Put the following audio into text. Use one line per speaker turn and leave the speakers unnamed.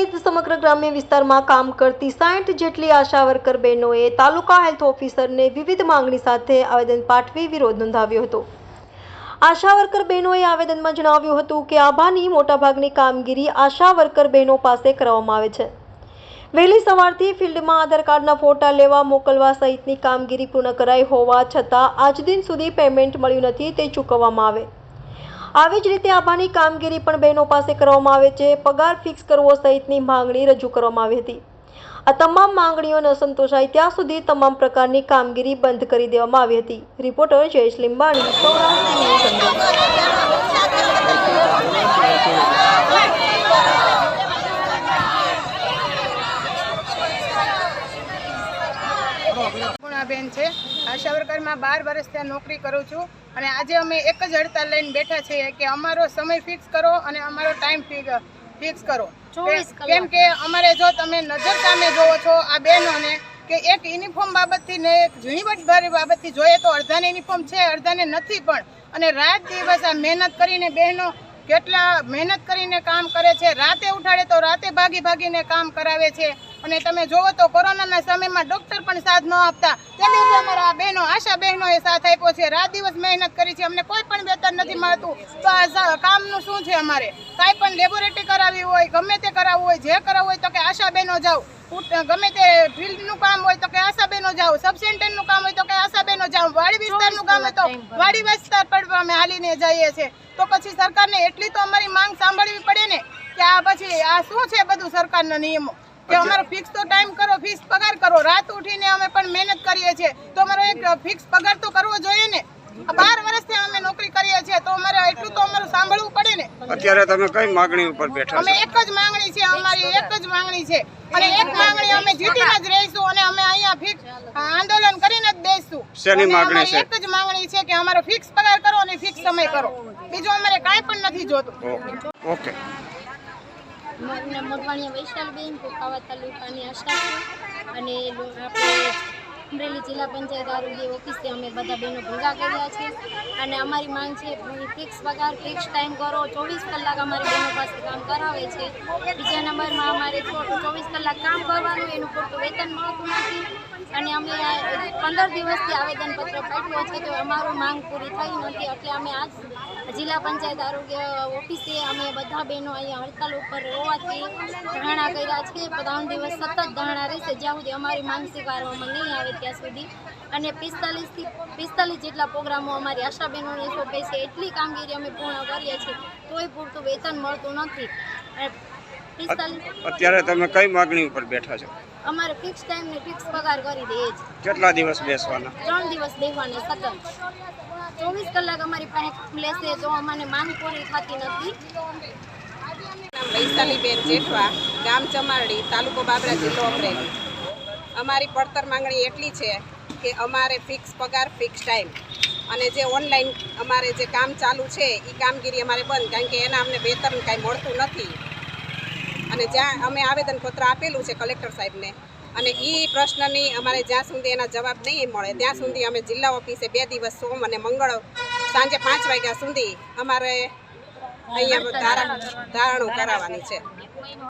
સહિત સમગ્ર ગ્રામ્ય વિસ્તારમાં કામ કરતી 60 જેટલી આશા વર્કર બહેનોએ તાલુકા હેલ્થ ઓફિસરને વિવિધ માંગણી સાથે આવેદન પાઠવી વિરોધ નોંધાવ્યો હતો। આશા વર્કર બહેનોએ આવેદનમાં જણાવ્યું હતું કે આભાની મોટાભાગની કામગીરી આશા વર્કર બહેનો પાસે કરવામાં આવે છે। વહેલી સવારથી ફિલ્ડમાં આધાર કાર્ડના ફોટા લેવા મોકલવા સહિતની કામગીરી પૂર્ણ કરાઈ હોવા છતાં આજ દિન સુધી પેમેન્ટ મળ્યું નથી તે ચૂકવવામાં આવે। આવી જ રીતે આભાની કામગીરી પણ બહેનો પાસે કરવામાં આવે છે। પગાર ફિક્સ કરવો સહિતની માંગણી રજૂ કરવામાં આવી હતી। આ તમામ માંગણીઓ ન સંતોષાય ત્યાં સુધી તમામ પ્રકારની કામગીરી બંધ કરી દેવામાં આવી હતી। રિપોર્ટર જયેશ લીંબાણી, સૌરાષ્ટ્ર
બેન છે। આશા વર્કરમાં 12 વર્ષથી નોકરી કરું છું અને આજે અમે એક જ હડતાલ લઈને બેઠા છીએ કે અમારો સમય ફિક્સ કરો અને અમારો ટાઈમ ફિક્સ કરો। કેમ કે અમારે જો તમે નજર સામે જોવો છો આ બહેનોને કે એક યુનિફોર્મ બાબતથી ને એક ઝીણીવટભરી બાબતથી જોઈએ તો અડધાને યુનિફોર્મ છે અડધાને નથી પણ, અને રાત દિવસ આ મહેનત કરીને બહેનો કેટલા મહેનત કરીને કામ કરે છે। રાતે ઉઠાડે તો રાતે ભાગીને કામ કરાવે છે અને તમે જોવો તો કોરોનાના સમયમાં ડૉક્ટર પણ સાથ ન આપતા તે દિવસે અમારા બહેનો આશા બહેનોએ સાથ આપ્યો છે। રાત દિવસ મહેનત કરી છે, અમને કોઈ પણ વેતન નથી મળતું તો આ કામનું શું છે? અમારે કાંઈ પણ લેબોરેટરી કરાવી હોય, ગમે તે કરાવવું હોય, જે કરાવવું હોય તો કે આશા બહેનો જાઓ, ગમે તે ફિલ્ડનું કામ હોય તો કે આશા બહેનો જાઓ, સબ સેન્ટરનું કામ હોય તો કે આશા બહેનો જાઓ, વાડી વિસ્તારનું કામ હોય તો વાડી વિસ્તાર પર અમે હાલીને જઈએ છીએ। તો પછી સરકારને એટલી તો અમારી માંગ સાંભળવી પડે ને કે આ પછી આ શું છે બધું સરકારના નિયમો કે અમારો ફિક્સ તો ટાઈમ કરો, ફિક્સ પગાર કરો। રાત ઉઠીને અમે પણ મહેનત કરીએ છીએ તો અમારો એક ફિક્સ પગાર તો કરવો જોઈએ ને। 12 વર્ષથી અમે નોકરી કરીએ છીએ તો અમારે એટલું તો અમારું સાંભળવું પડે ને।
અત્યારે તમે કઈ માંગણી ઉપર બેઠા છો?
અમે એક જ માંગણી છે, અમારી એક જ માંગણી છે અને એક માંગણી અમે જીતીને જ રહીશું અને અમે અહીંયા ફિક્સ આંદોલન કરીને જ બેસશું।
શેની માંગણી છે?
એક જ માંગણી છે કે અમારો ફિક્સ પગાર કરો અને ફિક્સ સમય કરો, બીજું અમારે કાંઈ પણ નથી જોતું।
ઓકે।
મારું નામ મોઢવાણીયા વૈશાલબેન, કોકાવા તાલુકાની આશા છે અને આપણે અમરેલી જિલ્લા પંચાયત આરોગ્ય ઓફિસે અમે બધા બહેનો ભેગા કર્યા છે અને અમારી માંગ છે ફિક્સ પગાર, ફિક્સ ટાઈમ કરો। 24 કલાક અમારી બહેનો પાસે કામ કરાવે છે। બીજા નંબરમાં અમારે 24 કલાક કામ કરવાનું, એનું પૂરતું વેતન મળતું નથી અને અમે 15 દિવસથી આવેદનપત્ર પાઠવ્યો છે તો અમારું માંગ પૂરી થઈ નથી, એટલે અમે આજ જિલ્લા પંચાયત આરોગ્ય ઓફિસે અમે બધા બહેનો અહીંયા હડતાલ ઉપર હોવાથી ધરણા કર્યા છે। 3 દિવસ સતત ધરણા રહેશે જ્યાં સુધી અમારી માંગ સ્વીકારવામાં નહીં આવે ત્યાં સુધી, અને 45 જેટલા પ્રોગ્રામો અમારી આશા બહેનોને સોંપે છે, એટલી કામગીરી અમે પૂર્ણ કરીએ છીએ તોય પૂરતું વેતન મળતું નથી।
અત્યારે તમે કઈ માંગણી ઉપર બેઠા છો?
અમારે ફિક્સ ટાઈમ ને ફિક્સ પગાર કરી દે જ।
કેટલા દિવસ બેસવાના?
3 દિવસ બેસવાના સતત। 24 કલાક અમારી પાસે લેશે તો અમને માંગ પૂરી થતી નથી।
વૈશાલીબેન જેઠવા, ગામ ચમારડી, તાલુકો બાબરા, જિલ્લો અમરેલી। અમારી પડતર માંગણી એટલી છે કે અમારે ફિક્સ પગાર, ફિક્સ ટાઈમ અને જે ઓનલાઈન અમારે જે કામ ચાલુ છે એ કામગીરી અમારે બંધ, કારણ કે એના અમને વેતન કાંઈ મળતું નથી અને જ્યાં અમે આવેદનપત્ર આપેલું છે કલેક્ટર સાહેબને અને એ પ્રશ્નની અમારે જ્યાં સુધી એના જવાબ નહીં મળે ત્યાં સુધી અમે જિલ્લા ઓફિસે 2 દિવસ સોમ અને મંગળ સાંજે 5 વાગ્યા સુધી અમારે અહીંયા ધારણું કરાવવાની છે।